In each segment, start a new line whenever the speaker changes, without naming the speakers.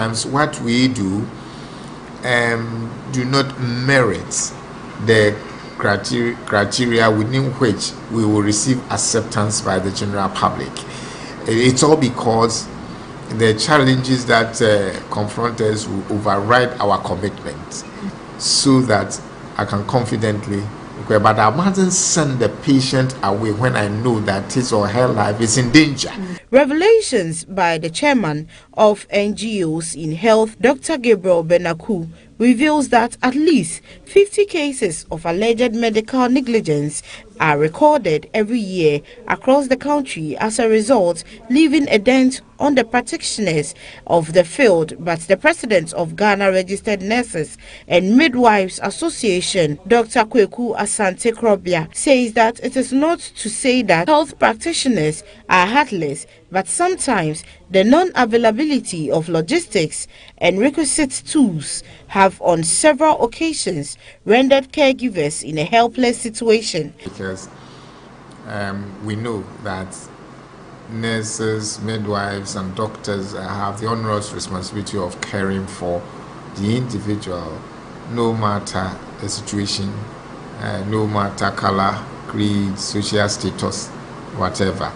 Sometimes what we do not merit the criteria within which we will receive acceptance by the general public. It's all because the challenges that confront us will override our commitment, so that I can confidently, but I mustn't send the patient away when I know that his or her life is in danger.
Revelations by the chairman of NGOs in Health, Dr. Gabriel Benaku, reveals that at least 50 cases of alleged medical negligence are recorded every year across the country as a result, leaving a dent on the practitioners of the field. But the president of Ghana Registered Nurses and Midwives Association, Dr. Kweku Asante Krobia, says that it is not to say that health practitioners are heartless, but sometimes the non-availability of logistics and requisite tools have on several occasions rendered caregivers in a helpless situation.
Because we know that nurses, midwives and doctors have the onerous responsibility of caring for the individual, no matter the situation, no matter color, creed, social status, whatever.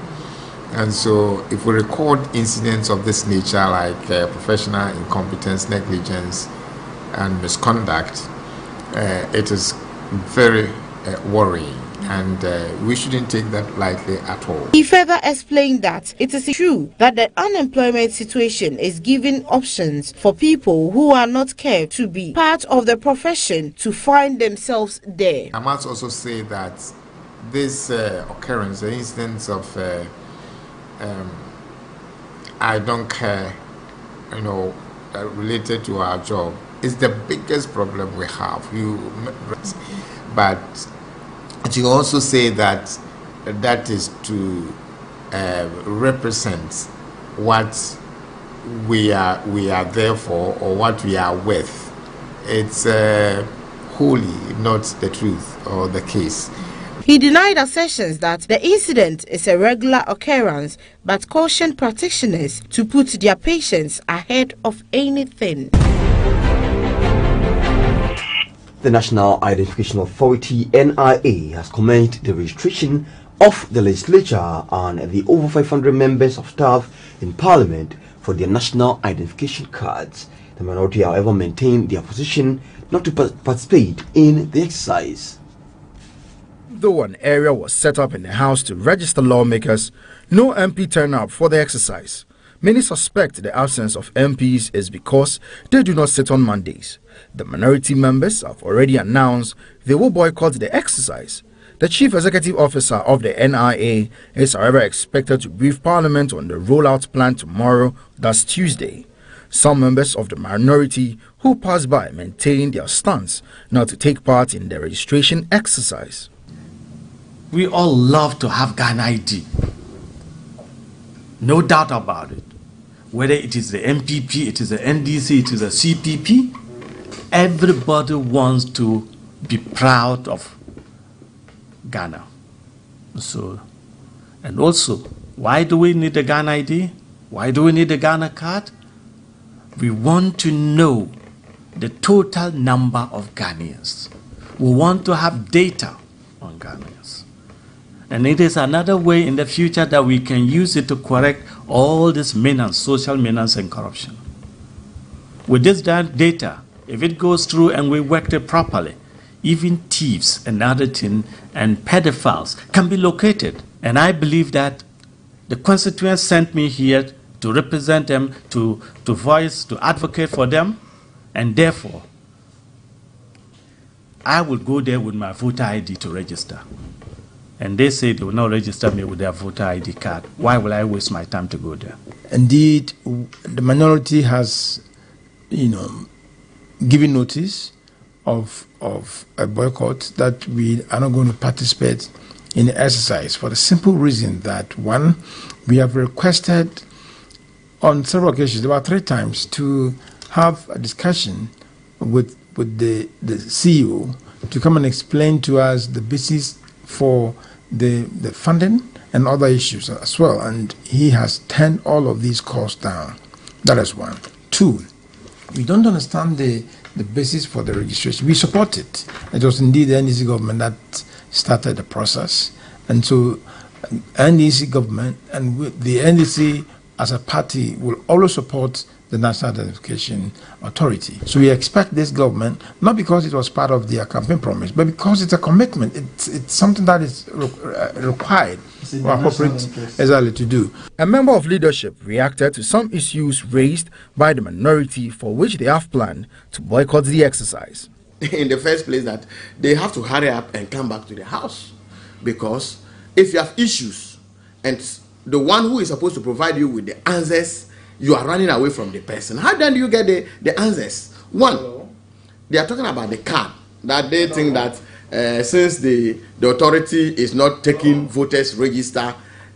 And so if we record incidents of this nature like professional incompetence, negligence and misconduct, it is very worrying, and we shouldn't take that lightly at all.
He further explained that it is true that the unemployment situation is giving options for people who are not cared to be part of the profession to find themselves there.
I must also say that this occurrence, the incidents of I don't care, related to our job, is the biggest problem we have. But you also say that that is to represent what we are there for, or what we are with. It's wholly not the truth or the case.
He denied assertions that the incident is a regular occurrence, but cautioned practitioners to put their patients ahead of anything.
The National Identification Authority, NIA, has commenced the registration of the legislature and the over 500 members of staff in Parliament for their national identification cards. The minority, however, maintained their position not to participate in the exercise.
Though an area was set up in the House to register lawmakers, no MP turned up for the exercise. Many suspect the absence of MPs is because they do not sit on Mondays. The minority members have already announced they will boycott the exercise. The Chief Executive Officer of the NIA is, however, expected to brief Parliament on the rollout plan tomorrow, that's Tuesday. Some members of the minority who passed by maintain their stance not to take part in the registration exercise.
We all love to have Ghana ID. No doubt about it. Whether it is the MPP, it is the NDC, it is the CPP, everybody wants to be proud of Ghana. So, and also, why do we need the Ghana ID? Why do we need the Ghana card? We want to know the total number of Ghanaians. We want to have data on Ghanaians. And it is another way in the future that we can use it to correct all this menace, social menace and corruption. With this data, if it goes through and we work it properly, even thieves and other things and pedophiles can be located. And I believe that the constituents sent me here to represent them, to voice, to advocate for them, and therefore, I will go there with my voter ID to register. And they say they will not register me with their voter ID card. Why will I waste my time to go there?
Indeed, the minority has, given notice of a boycott, that we are not going to participate in the exercise for the simple reason that, one, we have requested on several occasions, about 3 times, to have a discussion with the CEO to come and explain to us the basis for the funding and other issues as well, and he has turned all of these costs down. That is one. Two, we don't understand the basis for the registration. We support it. It was indeed the NDC government that started the process. And so NDC government and the NDC as a party will always support the National Identification Authority. So we expect this government, not because it was part of their campaign promise, but because it's a commitment. It's something that is required for our corporate exactly to do.
A member of leadership reacted to some issues raised by the minority for which they have planned to boycott the exercise.
In the first place, that they have to hurry up and come back to the house, because if you have issues and the one who is supposed to provide you with the answers, you are running away from the person. How then do you get the answers? One, they are talking about the card, that they think that since the authority is not taking voters register,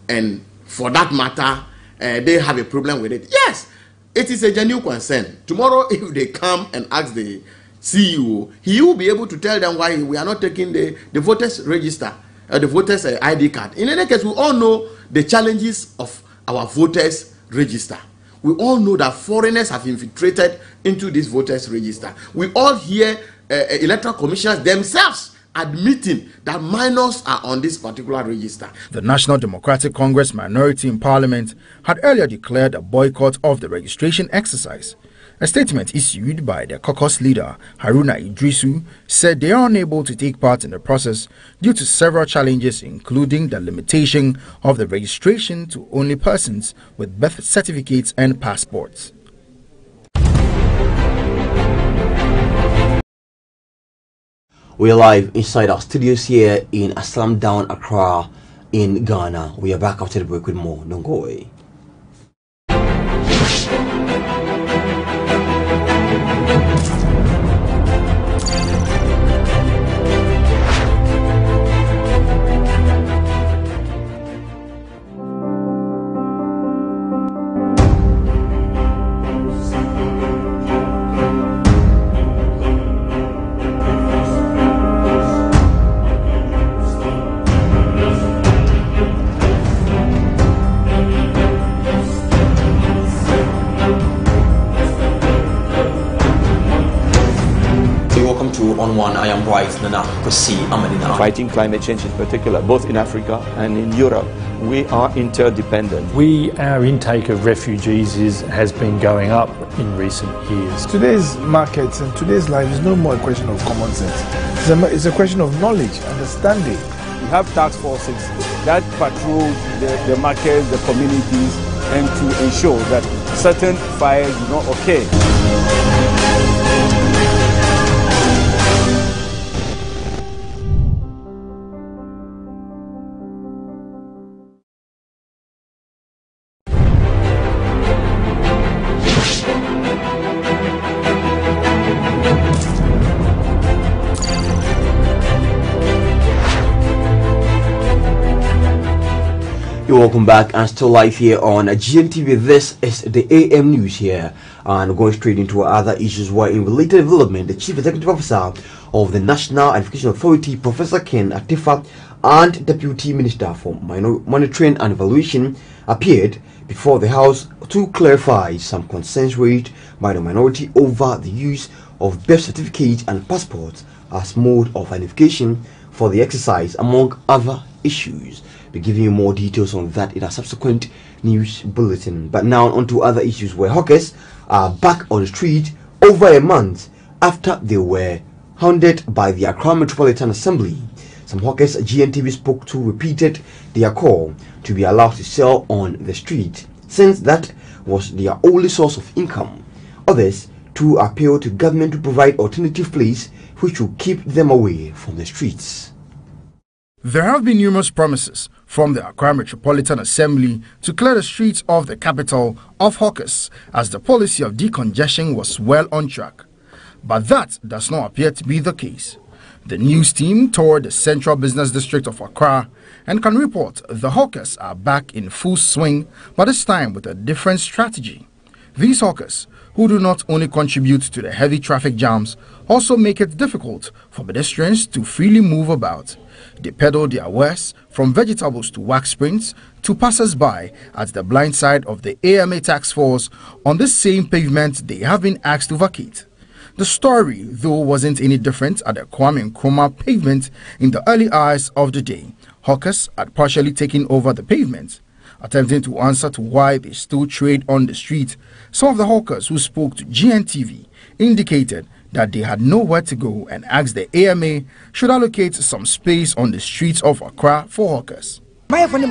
and for that matter, they have a problem with it. Yes, it is a genuine concern. Tomorrow, if they come and ask the CEO, he will be able to tell them why we are not taking the voters register, the voters ID card. In any case, we all know the challenges of our voters register. We all know that foreigners have infiltrated into this voters register. We all hear electoral commissioners themselves admitting that minors are on this particular register.
The National Democratic Congress minority in Parliament had earlier declared a boycott of the registration exercise. A statement issued by the caucus leader, Haruna Idrisu, said they are unable to take part in the process due to several challenges, including the limitation of the registration to only persons with birth certificates and passports.
We are live inside our studios here in Aslam Down, Accra, in Ghana. We are back after the break with more. Don't go away.
I am Bright Nana Kosi Amaning.
Fighting climate change in particular, both in Africa and in Europe, we are interdependent.
Our intake of refugees has been going up in recent years.
Today's markets and today's life is no more a question of common sense. It's a question of knowledge, understanding.
We have task forces that patrol the markets, the communities, and to ensure that certain fires do not occur.
Welcome back, and still live here on Gntv. This is the AM news here, and going straight into other issues. Where in related development, the Chief Executive Officer of the National Identification Authority, Professor Ken Atifa, and Deputy Minister for Monitoring and Evaluation appeared before the House to clarify some concerns raised by the minority over the use of birth certificates and passports as mode of identification for the exercise, among other issues. Be giving you more details on that in a subsequent news bulletin. But now on to other issues, where hawkers are back on the street over a month after they were hounded by the Accra Metropolitan Assembly. Some hawkers GNTV spoke to repeated their call to be allowed to sell on the street, since that was their only source of income. Others too appealed to government to provide alternative place which will keep them away from the streets.
There have been numerous promises from the Accra Metropolitan Assembly to clear the streets of the capital of hawkers, as the policy of decongestion was well on track. But that does not appear to be the case. The news team toured the Central Business District of Accra and can report the hawkers are back in full swing, but this time with a different strategy. These hawkers, who do not only contribute to the heavy traffic jams, also make it difficult for pedestrians to freely move about. They peddle their wares from vegetables to wax prints to passers-by at the blind side of the AMA task force on the same pavement they have been asked to vacate. The story, though, wasn't any different at the Kwame Nkrumah pavement in the early hours of the day. Hawkers had partially taken over the pavement. Attempting to answer to why they still trade on the street, some of the hawkers who spoke to Gntv indicated that they had nowhere to go and asked the AMA should allocate some space on the streets of Accra for hawkers.
Because of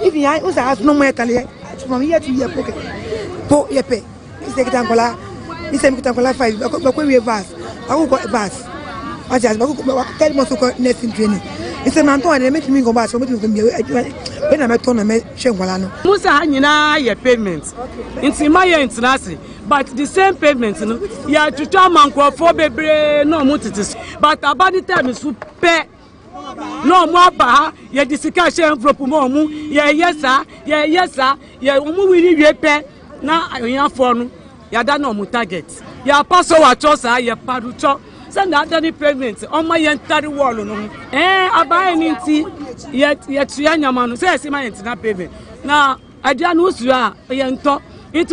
if you have no more from here to here, po yepe. It's the Kitankola. It's the Kitankola 5. But we have vast. I will go vast. I just tell me so next in training. It's a man to make me go back. So when I'm at tournament, Shenwalano.
Musa Hanina, your payments. It's in my international. But the same payment, you know, you have to tell Manco for baby, no multitudes. But about the time is to pay. No more ba ye discussion from momu ye yes sir ye omu we ni pay na ayan for ya da no mu target ya pass wa cho sa ye padu cho send that any payment on my entire wall no abai ni ti ye tua nyama no say si my entire payment na adia no su a ye nto. The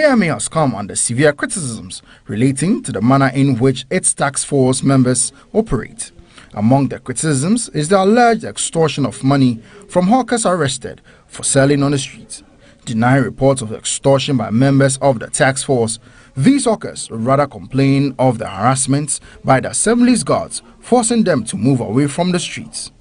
AMA has come under severe criticisms relating to the manner in which its task force members operate. Among the criticisms is the alleged extortion of money from hawkers arrested for selling on the streets. Denying reports of extortion by members of the task force, these hawkers rather complain of the harassments by the Assembly's guards, forcing them to move away from the streets.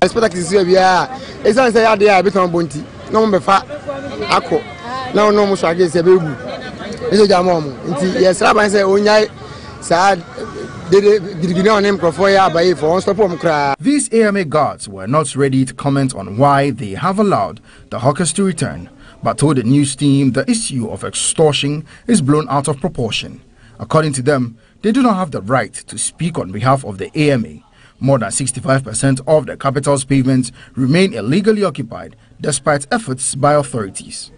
These AMA guards were not ready to comment on why they have allowed the hawkers to return, but told the news team the issue of extortion is blown out of proportion. According to them, they do not have the right to speak on behalf of the AMA. More than 65% of the capital's pavements remain illegally occupied despite efforts by authorities.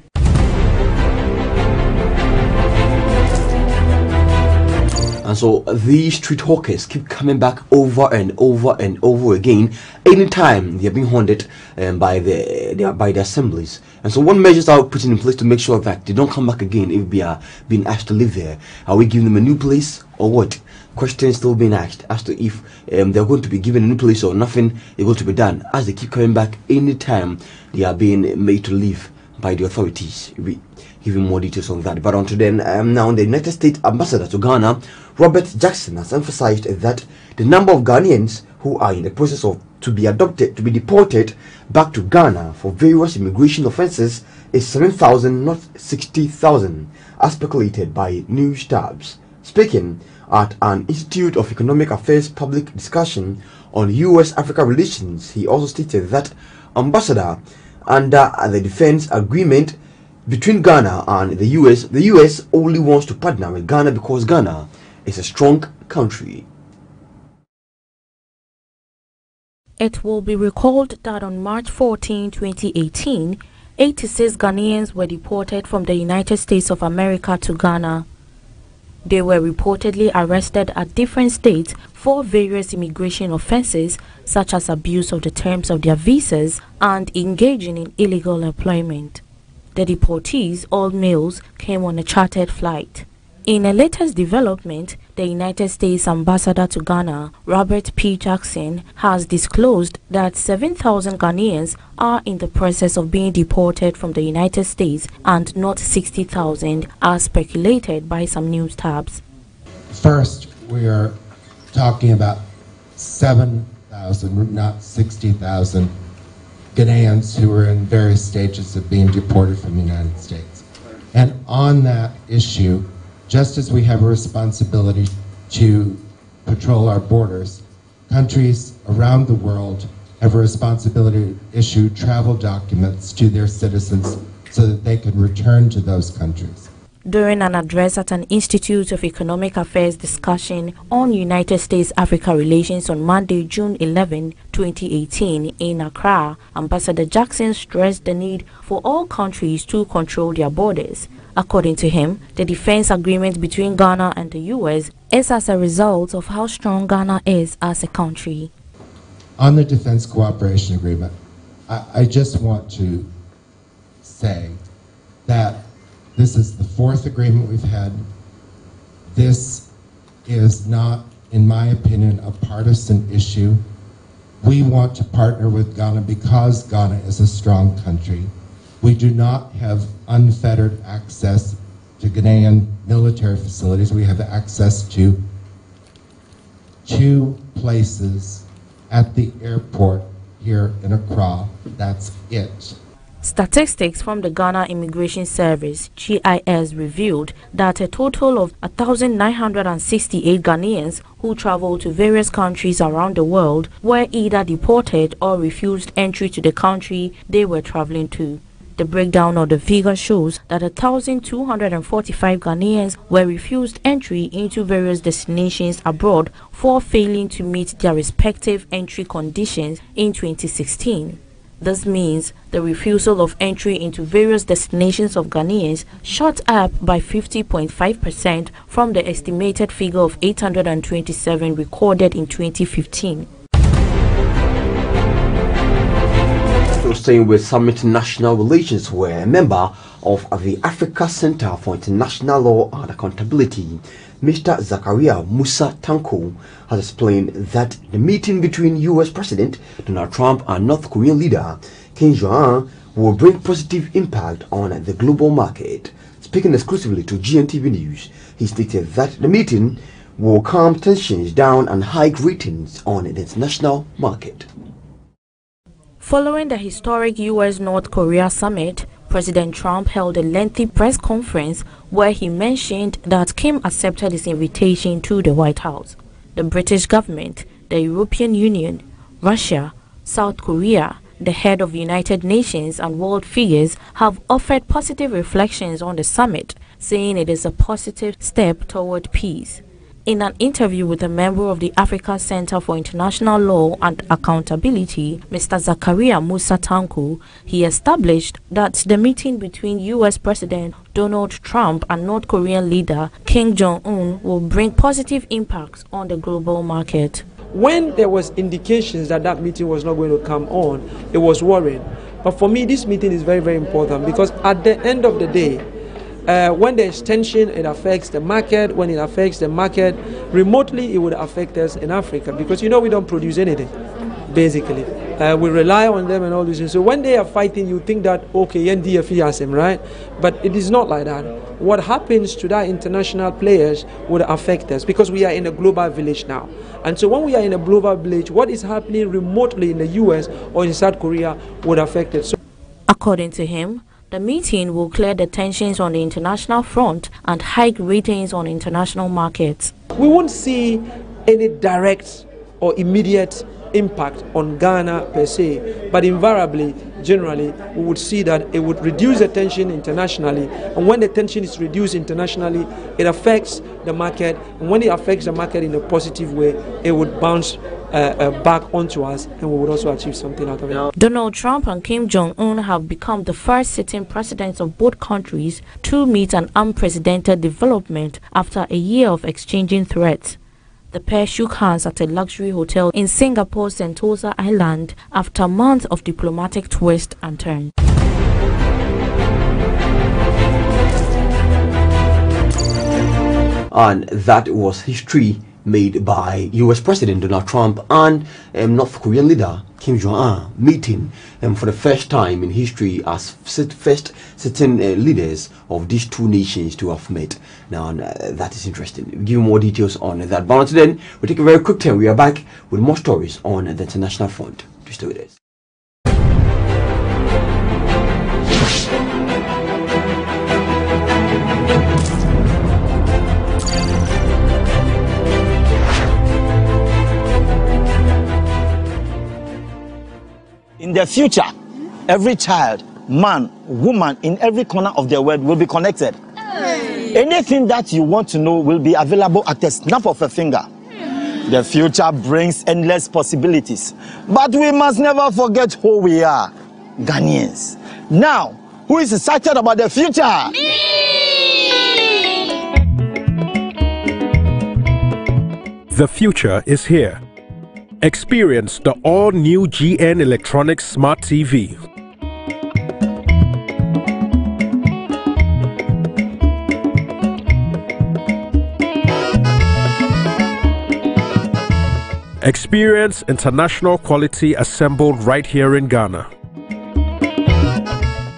And so these street hawkers keep coming back over and over and over again anytime they are being haunted by the assemblies. And so what measures are we putting in place to make sure that they don't come back again if we are being asked to live there? Are we giving them a new place or what? Questions still being asked as to if they're going to be given a new place or nothing is going to be done, as they keep coming back anytime they are being made to leave by the authorities. We give him more details on that. But until then, now the United States ambassador to Ghana, Robert Jackson, has emphasized that the number of Ghanaians who are in the process of to be deported back to Ghana for various immigration offences is 7,000, not 60,000, as speculated by news tabs. Speaking at an Institute of Economic Affairs public discussion on U.S.-Africa relations, he also stated that ambassador, under the defense agreement between Ghana and the U.S. only wants to partner with Ghana because Ghana is a strong country.
It will be recalled that on March 14, 2018, 86 Ghanaians were deported from the United States of America to Ghana. They were reportedly arrested at different states for various immigration offences such as abuse of the terms of their visas and engaging in illegal employment. The deportees, all males, came on a chartered flight. In a latest development, the United States ambassador to Ghana, Robert P. Jackson, has disclosed that 7,000 Ghanaians are in the process of being deported from the United States and not 60,000 as speculated by some news tabs.
First, we are talking about 7,000, not 60,000 Ghanaians who are in various stages of being deported from the United States. And on that issue, just as we have a responsibility to patrol our borders, countries around the world have a responsibility to issue travel documents to their citizens so that they could return to those countries.
During an address at an Institute of Economic Affairs discussion on United States-Africa relations on Monday, June 11, 2018 in Accra, Ambassador Jackson stressed the need for all countries to control their borders. According to him, the defense agreement between Ghana and the U.S. is as a result of how strong Ghana is as a country.
On the defense cooperation agreement, I just want to say that this is the fourth agreement we've had. This is not, in my opinion, a partisan issue. We want to partner with Ghana because Ghana is a strong country. We do not have unfettered access to Ghanaian military facilities. We have access to 2 places at the airport here in Accra. That's it.
Statistics from the Ghana Immigration Service (GIS) revealed that a total of 1,968 Ghanaians who traveled to various countries around the world were either deported or refused entry to the country they were traveling to. The breakdown of the figure shows that 1,245 Ghanaians were refused entry into various destinations abroad for failing to meet their respective entry conditions in 2016. This means the refusal of entry into various destinations of Ghanaians shot up by 50.5% from the estimated figure of 827 recorded in 2015.
Still staying with some international relations, where a member of the Africa Center for International Law and Accountability, Mr. Zakaria Musa Tanko, has explained that the meeting between U.S. President Donald Trump and North Korean leader Kim Jong-un will bring positive impact on the global market. Speaking exclusively to Gntv News, he stated that the meeting will calm tensions down and hike ratings on the international market.
Following the historic U.S.-North Korea summit, President Trump held a lengthy press conference where he mentioned that Kim accepted his invitation to the White House. The British government, the European Union, Russia, South Korea, the head of the United Nations and world figures have offered positive reflections on the summit, saying it is a positive step toward peace. In an interview with a member of the Africa Center for International Law and Accountability, Mr. Zakaria Musa Tanko, he established that the meeting between U.S. President Donald Trump and North Korean leader Kim Jong-un will bring positive impacts on the global market.
When there was indications that that meeting was not going to come on, it was worrying. But for me, this meeting is very, very important because at the end of the day, when there's tension, it affects the market. When it affects the market, remotely it would affect us in Africa because we don't produce anything, basically. We rely on them and all this. So when they are fighting, you think that, okay, NDFE has him, right? But it is not like that. What happens to that international players would affect us because we are in a global village now. And so when we are in a global village, what is happening remotely in the US or in South Korea would affect it. So,
according to him, the meeting will clear the tensions on the international front and hike ratings on international markets.
We won't see any direct or immediate impact on Ghana per se, but invariably, generally, we would see that it would reduce the tension internationally, and when the tension is reduced internationally, it affects the market, and when it affects the market in a positive way, it would bounce back onto us, and we would also achieve something out of it.
Donald Trump and Kim Jong-un have become the first sitting presidents of both countries to meet an unprecedented development after a year of exchanging threats. The pair shook hands at a luxury hotel in Singapore's Sentosa Island after months of diplomatic twists and turns.
And that was history made by U.S. President Donald Trump and North Korean leader Kim Jong-un meeting for the first time in history as first sitting leaders of these two nations to have met. Now that is interesting. We'll give you more details on that. But until then, we'll take a very quick turn. We are back with more stories on the international front. Please stay with us.
In the future, every child man, woman in every corner of the world will be connected. Anything that you want to know will be available at the snap of a finger. The future brings endless possibilities, but we must never forget who we are, Ghanaians. Now, who is excited about the future?
The future is here. Experience the all-new GN Electronics Smart TV. Experience international quality assembled right here in Ghana.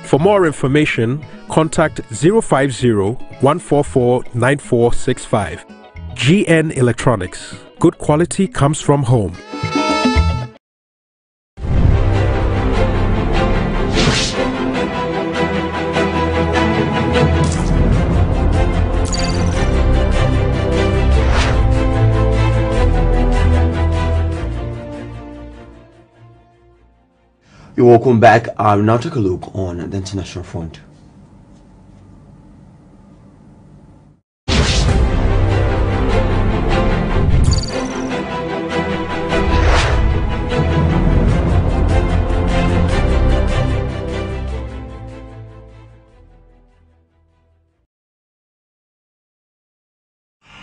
For more information, contact 050-144-9465. GN Electronics. Good quality comes from home.
You're welcome back. I'll now take a look on the international front.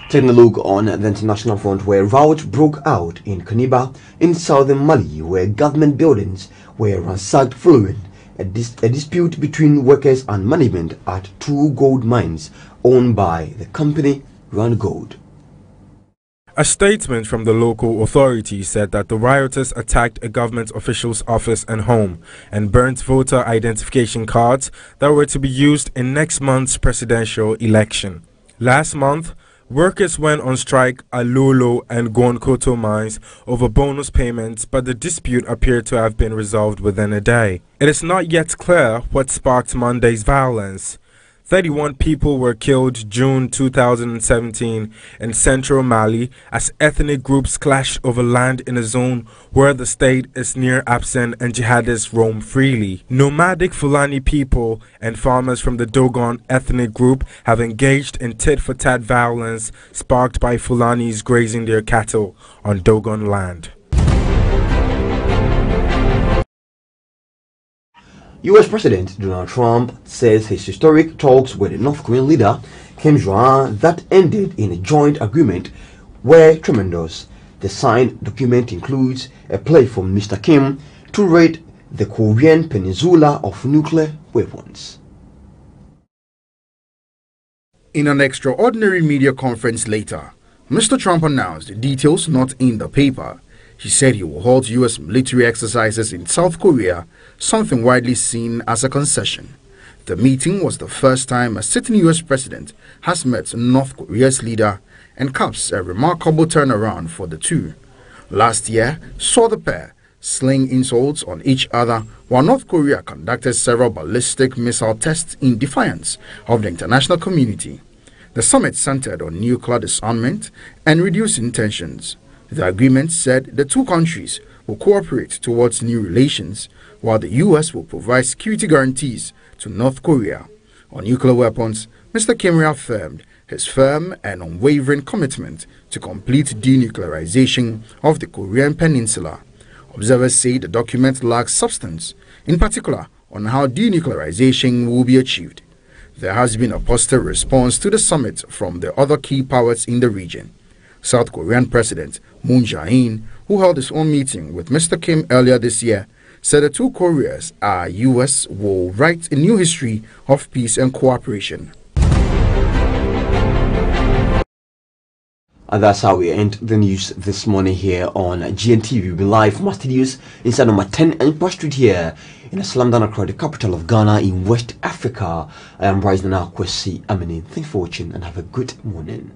Taking a look on the international front, where riots broke out in Kaniba in southern Mali, where government buildings were ransacked following a dispute between workers and management at two gold mines owned by the company Rand Gold.
A statement from the local authorities said that the rioters attacked a government official's office and home and burnt voter identification cards that were to be used in next month's presidential election. Last month, workers went on strike at Lolo and Gonkoto mines over bonus payments, but the dispute appeared to have been resolved within a day. It is not yet clear what sparked Monday's violence. 31 people were killed June 2017 in central Mali as ethnic groups clashed over land in a zone where the state is near absent and jihadists roam freely. Nomadic Fulani people and farmers from the Dogon ethnic group have engaged in tit-for-tat violence sparked by Fulanis grazing their cattle on Dogon land.
US President Donald Trump says his historic talks with the North Korean leader Kim Jong-un that ended in a joint agreement were tremendous. The signed document includes a pledge from Mr. Kim to rid the Korean peninsula of nuclear weapons.
In an extraordinary media conference later, Mr. Trump announced the details not in the paper. He said he will halt U.S. military exercises in South Korea, something widely seen as a concession. The meeting was the first time a sitting U.S. president has met North Korea's leader and caps a remarkable turnaround for the two. Last year saw the pair sling insults on each other while North Korea conducted several ballistic missile tests in defiance of the international community. The summit centered on nuclear disarmament and reducing tensions. The agreement said the two countries will cooperate towards new relations, while the U.S. will provide security guarantees to North Korea. On nuclear weapons, Mr. Kim reaffirmed his firm and unwavering commitment to complete denuclearization of the Korean peninsula. Observers say the document lacks substance, in particular on how denuclearization will be achieved. There has been a positive response to the summit from the other key powers in the region. South Korean President Moon Jae-in, who held his own meeting with Mr. Kim earlier this year, said the two Koreas are U.S. will write a new history of peace and cooperation.
And that's how we end the news this morning here on Gntv. We'll be live from our studios inside number 10 Empire Street here in the slum down across the capital of Ghana in West Africa. I am Bryce Kwesi Amaning. Thanks for watching and have a good morning.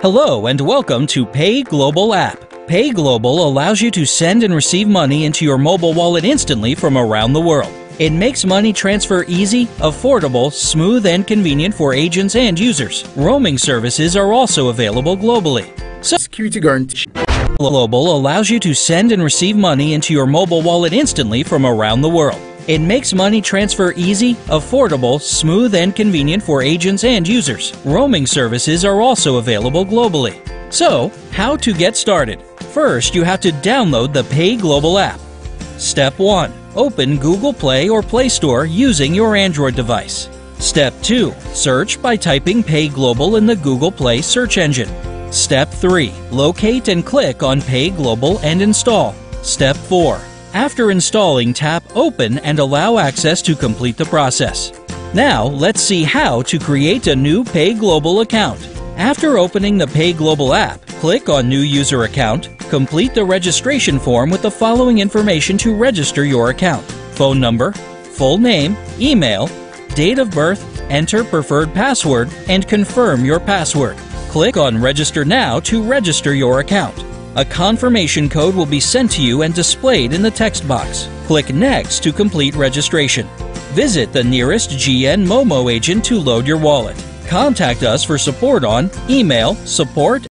Hello and welcome to Pay Global app. Pay Global allows you to send and receive money into your mobile wallet instantly from around the world. It makes money transfer easy, affordable, smooth, and convenient for agents and users. Roaming services are also available globally.
Security guarantee.
Global allows you to send and receive money into your mobile wallet instantly from around the world. It makes money transfer easy, affordable, smooth, and convenient for agents and users. Roaming services are also available globally. So, how to get started? First, you have to download the Pay Global app. Step 1. Open Google Play or Play Store using your Android device. Step 2. Search by typing Pay Global in the Google Play search engine. Step 3. Locate and click on Pay Global and install. Step 4. After installing, tap Open and allow access to complete the process. Now, let's see how to create a new Pay Global account. After opening the Pay Global app, click on New User Account. Complete the registration form with the following information to register your account: phone number, full name, email, date of birth, enter preferred password, and confirm your password. Click on Register Now to register your account. A confirmation code will be sent to you and displayed in the text box. Click Next to complete registration. Visit the nearest GN Momo agent to load your wallet. Contact us for support on email support